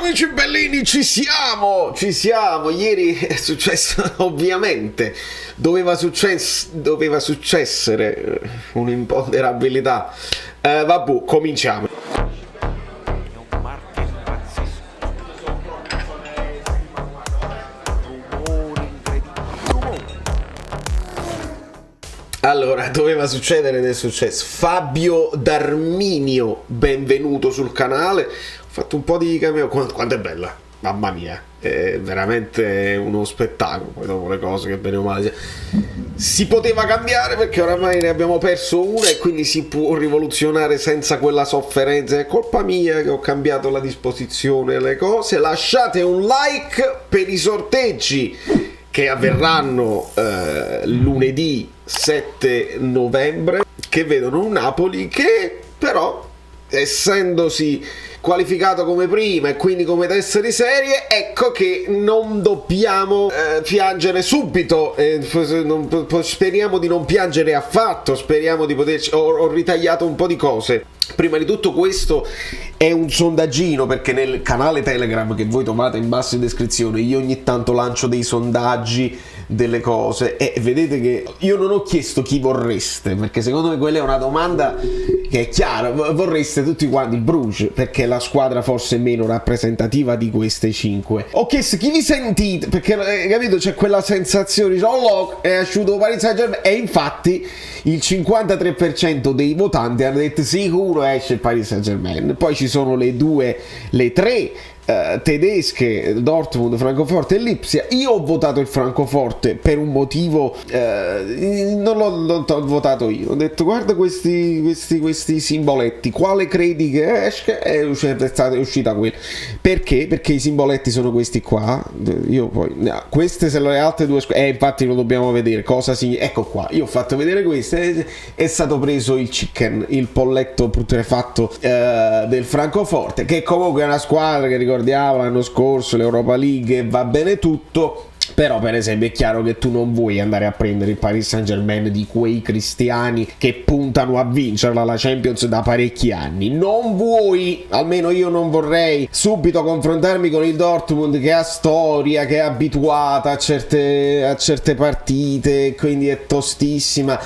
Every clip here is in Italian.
amici bellini, ci siamo, ieri è successo, ovviamente, doveva successere un'imponderabilità, vabbè, cominciamo. Allora, doveva succedere ed è successo. Fabio Darminio, benvenuto sul canale. Ho fatto un po' di cameo. Quanto è bella, mamma mia, è veramente uno spettacolo. Poi dopo le cose che bene o male si poteva cambiare, perché oramai ne abbiamo perso una e quindi si può rivoluzionare senza quella sofferenza. È colpa mia che ho cambiato la disposizione delle cose. Lasciate un like per i sorteggi che avverranno lunedì 7 novembre, che vedono un Napoli che però, essendosi qualificato come prima e quindi come testa di serie, ecco che non dobbiamo piangere subito, speriamo di non piangere affatto, speriamo di poterci... Ho ritagliato un po' di cose. Prima di tutto questo è un sondaggino, perché nel canale Telegram che voi trovate in basso in descrizione io ogni tanto lancio dei sondaggi, delle cose, e vedete che io non ho chiesto chi vorreste, perché secondo me quella è una domanda che è chiara. Vorreste tutti quanti il Bruges, perché è la squadra forse meno rappresentativa di queste 5. Ho chiesto chi vi sentite, perché capito, c'è quella sensazione, oh, è asciutto Paris Saint-Germain, e infatti il 53% dei votanti hanno detto sicuro esce il Paris Saint-Germain. Poi ci sono le tre tedesche, Dortmund, Francoforte e Lipsia. Io ho votato il Francoforte per un motivo, non l'ho votato io, ho detto guarda questi simboletti, quale credi che esce? È uscita quella. Perché i simboletti sono questi qua. Io poi queste sono le altre due infatti lo dobbiamo vedere cosa significa. Ecco qua, io ho fatto vedere queste, è stato preso il chicken, il polletto putrefatto del Francoforte, che comunque è una squadra che ricordiamo l'anno scorso l'Europa League, e va bene tutto. Però per esempio è chiaro che tu non vuoi andare a prendere il Paris Saint-Germain di quei cristiani che puntano a vincerla la Champions da parecchi anni. Non vuoi, almeno io non vorrei, subito confrontarmi con il Dortmund che ha storia, che è abituata a certe partite, quindi è tostissima.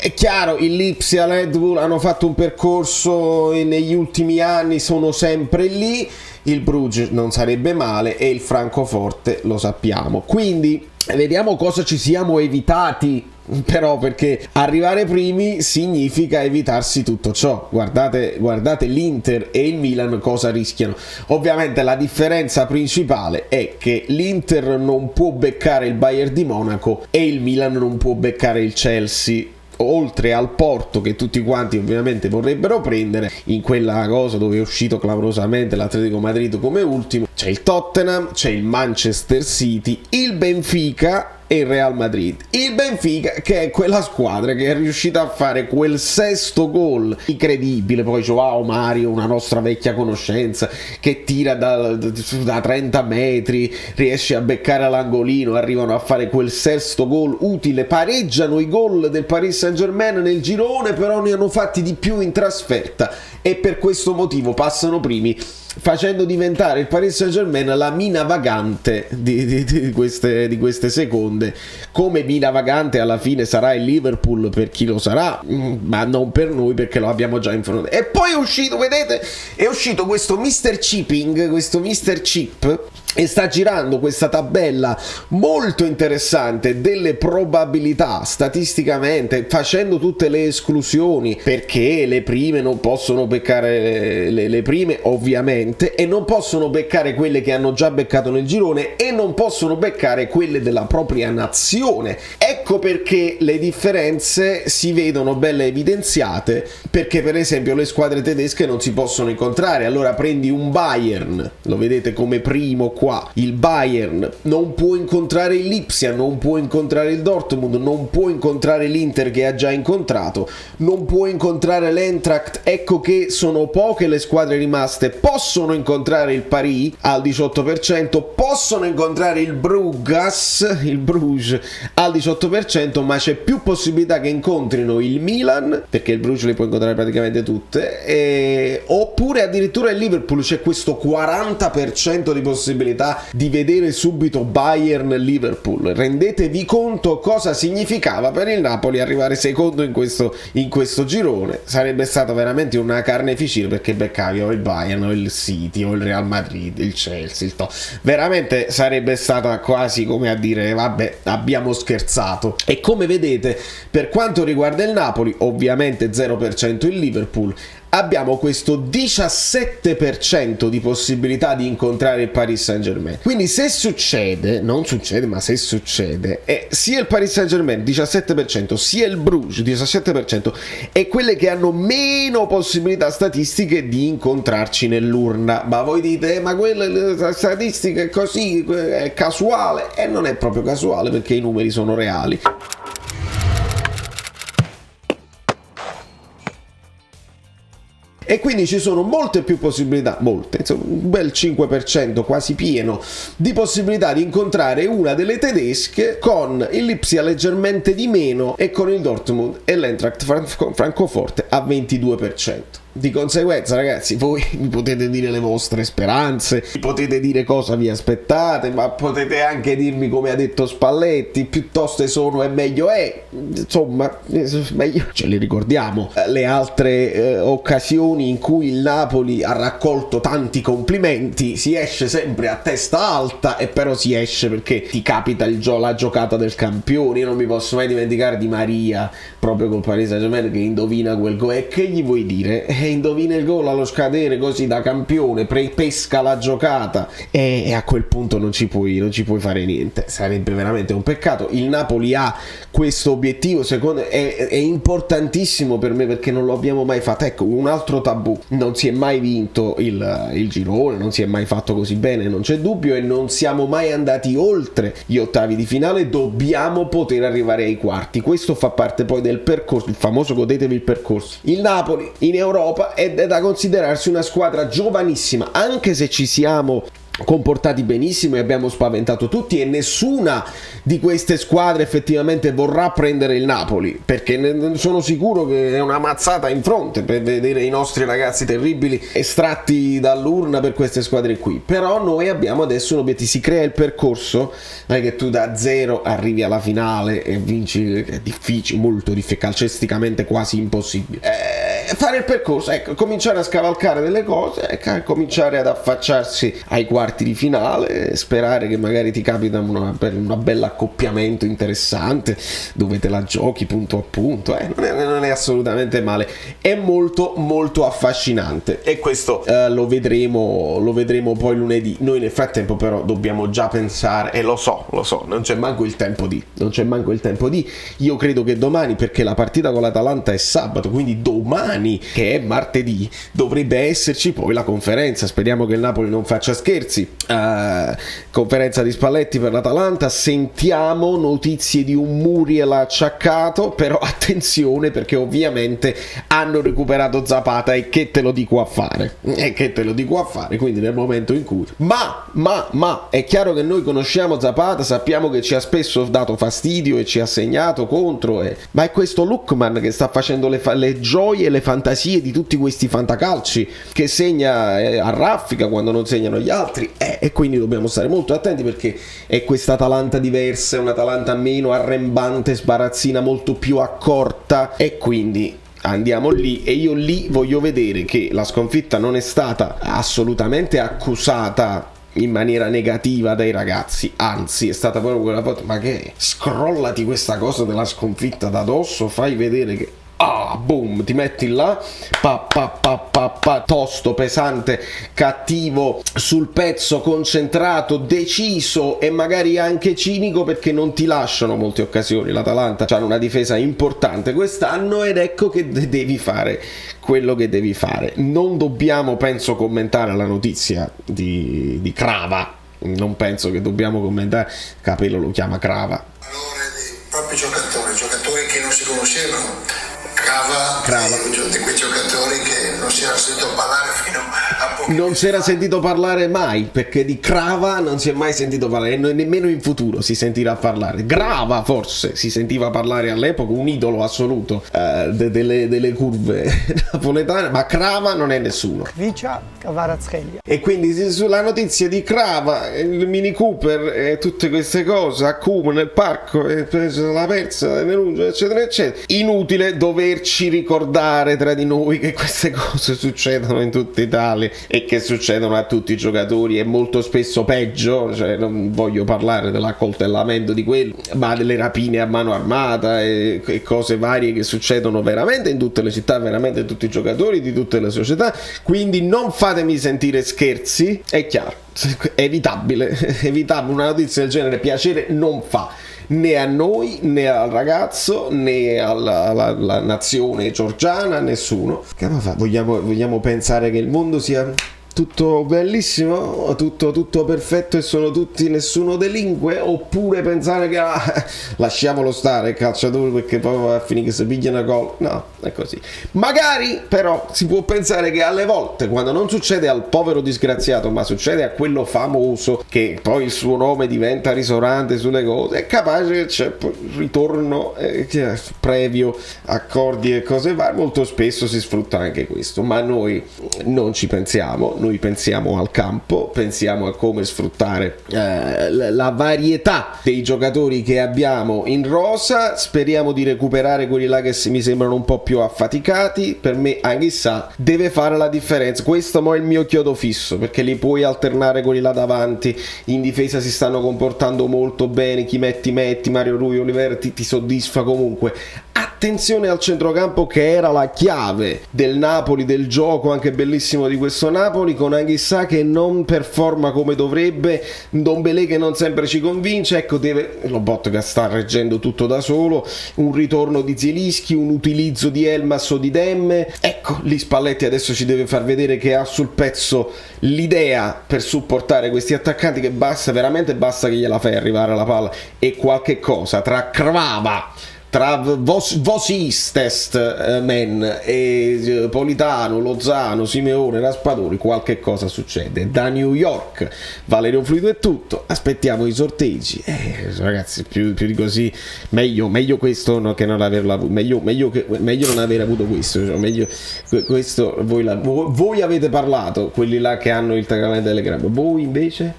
È chiaro, il Lipsia, Red Bull hanno fatto un percorso negli ultimi anni, sono sempre lì. Il Bruges non sarebbe male, e il Francoforte lo sappiamo. Quindi vediamo cosa ci siamo evitati, però, perché arrivare primi significa evitarsi tutto ciò. Guardate l'Inter e il Milan cosa rischiano. Ovviamente la differenza principale è che l'Inter non può beccare il Bayern di Monaco e il Milan non può beccare il Chelsea, oltre al Porto, che tutti quanti ovviamente vorrebbero prendere. In quella cosa dove è uscito clamorosamente l'Atletico Madrid come ultimo, c'è il Tottenham, c'è il Manchester City, il Benfica e il Real Madrid. Il Benfica, che è quella squadra che è riuscita a fare quel sesto gol incredibile. Poi Joao Mario, una nostra vecchia conoscenza, che tira da 30 metri, riesce a beccare l'angolino, arrivano a fare quel sesto gol utile, pareggiano i gol del Paris Saint-Germain nel girone, però ne hanno fatti di più in trasferta, e per questo motivo passano primi, facendo diventare il Paris Saint-Germain la mina vagante di queste seconde. Come mina vagante alla fine sarà il Liverpool, per chi lo sarà, ma non per noi, perché lo abbiamo già in fronte. E poi è uscito, vedete, è uscito questo Mr. Chipping, questo Mr. Chip, e sta girando questa tabella molto interessante delle probabilità statisticamente, facendo tutte le esclusioni, perché le prime non possono beccare le prime ovviamente, e non possono beccare quelle che hanno già beccato nel girone, e non possono beccare quelle della propria nazione. Ecco perché le differenze si vedono belle evidenziate, perché per esempio le squadre tedesche non si possono incontrare. Allora prendi un Bayern, lo vedete come primo qua il Bayern non può incontrare il Lipsia, non può incontrare il Dortmund, non può incontrare l'Inter che ha già incontrato, non può incontrare l'Eintracht. Ecco che sono poche le squadre rimaste. Possono incontrare il Paris al 18%, possono incontrare il Bruges al 18%, ma c'è più possibilità che incontrino il Milan, perché il Bruges le può incontrare praticamente tutte, oppure addirittura il Liverpool. C'è questo 40% di possibilità di vedere subito Bayern-Liverpool. Rendetevi conto cosa significava per il Napoli arrivare secondo in questo girone. Sarebbe stata veramente una carneficina, perché beccavi o il Bayern o il City o il Real Madrid, il Chelsea, veramente sarebbe stata quasi come a dire vabbè, abbiamo scherzato. E come vedete, per quanto riguarda il Napoli, ovviamente 0% il Liverpool, abbiamo questo 17% di possibilità di incontrare il Paris Saint-Germain. Quindi se succede, non succede, ma se succede, sia il Paris Saint-Germain 17%, sia il Bruges 17%, e quelle che hanno meno possibilità statistiche di incontrarci nell'urna. Ma voi dite, ma quella statistica è così, è casuale? E non è proprio casuale, perché i numeri sono reali. E quindi ci sono molte più possibilità, insomma, un bel 5%, quasi pieno, di possibilità di incontrare una delle tedesche, con il Lipsia leggermente di meno e con il Dortmund e l'Eintracht Francoforte a 22%. Di conseguenza, ragazzi, voi mi potete dire le vostre speranze, mi potete dire cosa vi aspettate, ma potete anche dirmi, come ha detto Spalletti, piuttosto sono e meglio è. Insomma, meglio ce li ricordiamo le altre occasioni in cui il Napoli ha raccolto tanti complimenti. Si esce sempre a testa alta, e però si esce perché ti capita la giocata del campione. Io non mi posso mai dimenticare Di Maria, proprio col Paris Saint-Germain, che indovina quel gol. E che gli vuoi dire? Indovina il gol allo scadere così da campione, pesca la giocata, e a quel punto non ci puoi fare niente. Sarebbe veramente un peccato. Il Napoli ha questo obiettivo, secondo me è importantissimo per me, perché non lo abbiamo mai fatto. Ecco, un altro tabù: non si è mai vinto il girone, non si è mai fatto così bene, non c'è dubbio, e non siamo mai andati oltre gli ottavi di finale. Dobbiamo poter arrivare ai quarti. Questo fa parte poi del percorso, il famoso godetevi il percorso. Il Napoli in Europa è da considerarsi una squadra giovanissima, anche se ci siamo comportati benissimo e abbiamo spaventato tutti, e nessuna di queste squadre effettivamente vorrà prendere il Napoli, perché sono sicuro che è una mazzata in fronte per vedere i nostri ragazzi terribili estratti dall'urna per queste squadre qui. Però noi abbiamo adesso un obiettivo, si crea il percorso, non è che tu da zero arrivi alla finale e vinci, è difficile, molto difficile, calcisticamente quasi impossibile. Fare il percorso, ecco, cominciare a scavalcare delle cose, cominciare ad affacciarsi ai quarti di finale, sperare che magari ti capita un bel accoppiamento interessante dove te la giochi punto a punto. Non è assolutamente male, è molto molto affascinante, e questo lo vedremo poi lunedì. Noi nel frattempo però dobbiamo già pensare, e lo so, non c'è manco il tempo di io credo che domani, perché la partita con l'Atalanta è sabato, quindi domani, che è martedì, dovrebbe esserci poi la conferenza. Speriamo che il Napoli non faccia scherzi. Conferenza di Spalletti per l'Atalanta. Sentiamo notizie di un Muriel acciaccato, però attenzione, perché ovviamente hanno recuperato Zapata, e che te lo dico a fare, quindi nel momento in cui ma è chiaro che noi conosciamo Zapata, sappiamo che ci ha spesso dato fastidio e ci ha segnato contro, ma è questo Lookman che sta facendo le gioie e le fantasie di tutti questi fantacalci, che segna a raffica quando non segnano gli altri, e quindi dobbiamo stare molto attenti, perché è questa Atalanta diversa, è un'Atalanta meno arrembante, sbarazzina, molto più accorta, e quindi andiamo lì, e io lì voglio vedere che la sconfitta non è stata assolutamente accusata in maniera negativa dai ragazzi, anzi è stata proprio quella volta, ma che scrollati questa cosa della sconfitta da dosso, fai vedere che boom, ti metti là, tosto, pesante, cattivo, sul pezzo, concentrato, deciso, e magari anche cinico, perché non ti lasciano molte occasioni. L'Atalanta ha una difesa importante quest'anno, ed ecco che devi fare quello che devi fare. Non dobbiamo, penso, commentare la notizia di Crava, non penso che dobbiamo commentare. Capello lo chiama Crava. Valore dei propri giocatori che non si conoscevano. Crava. Di quei giocatori che non si era sentito parlare fino a poco. Non si era sentito parlare mai, perché di Crava non si è mai sentito parlare, e nemmeno in futuro si sentirà parlare. Grava forse si sentiva parlare all'epoca, un idolo assoluto delle curve napoletane, ma Crava non è nessuno. Vicia Kvaratskhelia. E quindi sulla notizia di Crava, il Mini Cooper e tutte queste cose, a Como nel parco, la persa, eccetera eccetera, inutile doverci ricordare tra di noi che queste cose succedono in tutta Italia e che succedono a tutti i giocatori, e molto spesso peggio. Cioè, non voglio parlare dell'accoltellamento di quello, ma delle rapine a mano armata e cose varie che succedono veramente in tutte le città, veramente in tutti i giocatori di tutte le società. Quindi non fatemi sentire scherzi, è chiaro, è evitabile una notizia del genere piacere non fa, né a noi, né al ragazzo, né alla nazione georgiana, nessuno. Che fa? Vogliamo pensare che il mondo sia tutto bellissimo, tutto perfetto e sono tutti, nessuno delinque? Oppure pensare che lasciamolo stare il calciatore perché poi va a finire che si piglia una gol? No, è così. Magari però si può pensare che alle volte, quando non succede al povero disgraziato ma succede a quello famoso che poi il suo nome diventa risonante sulle cose, è capace che c'è un ritorno previo accordi e cose varie. Molto spesso si sfrutta anche questo, ma noi non ci pensiamo. Noi pensiamo al campo, pensiamo a come sfruttare la varietà dei giocatori che abbiamo in rosa. Speriamo di recuperare quelli là che mi sembrano un po' più affaticati. Per me Anguissa deve fare la differenza. Questo mo è il mio chiodo fisso, perché li puoi alternare quelli là davanti. In difesa si stanno comportando molto bene. Chi metti, Mario Rui, Oliver ti soddisfa comunque. Attenzione al centrocampo, che era la chiave del Napoli, del gioco anche bellissimo di questo Napoli, con Anguissa che non performa come dovrebbe, Ndombele che non sempre ci convince. Ecco, Lobotka sta reggendo tutto da solo, un ritorno di Zielinski, un utilizzo di Elmas o di Demme. Ecco, lì Spalletti adesso ci deve far vedere che ha sul pezzo l'idea per supportare questi attaccanti, che veramente basta che gliela fai arrivare la palla e qualche cosa tra Crvava, tra Vosistest Men e Politano, Lozano, Simeone, Raspadori, qualche cosa succede. Da New York Valerio Fluido è tutto, aspettiamo i sorteggi. Ragazzi, più di così meglio questo che non averlo avuto, meglio non aver avuto questo, cioè meglio questo. Voi avete parlato, quelli là che hanno il canale Telegram, voi invece?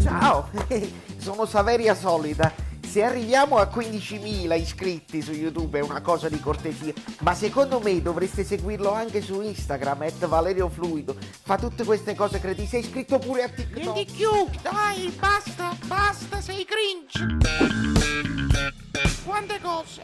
Ciao, sono Saveria Solida. Se arriviamo a 15.000 iscritti su YouTube è una cosa di cortesia, ma secondo me dovreste seguirlo anche su Instagram, @ValerioFluido. Fa tutte queste cose cretine. Sei iscritto pure a TikTok? Di più, dai, basta, sei cringe. Quante cose.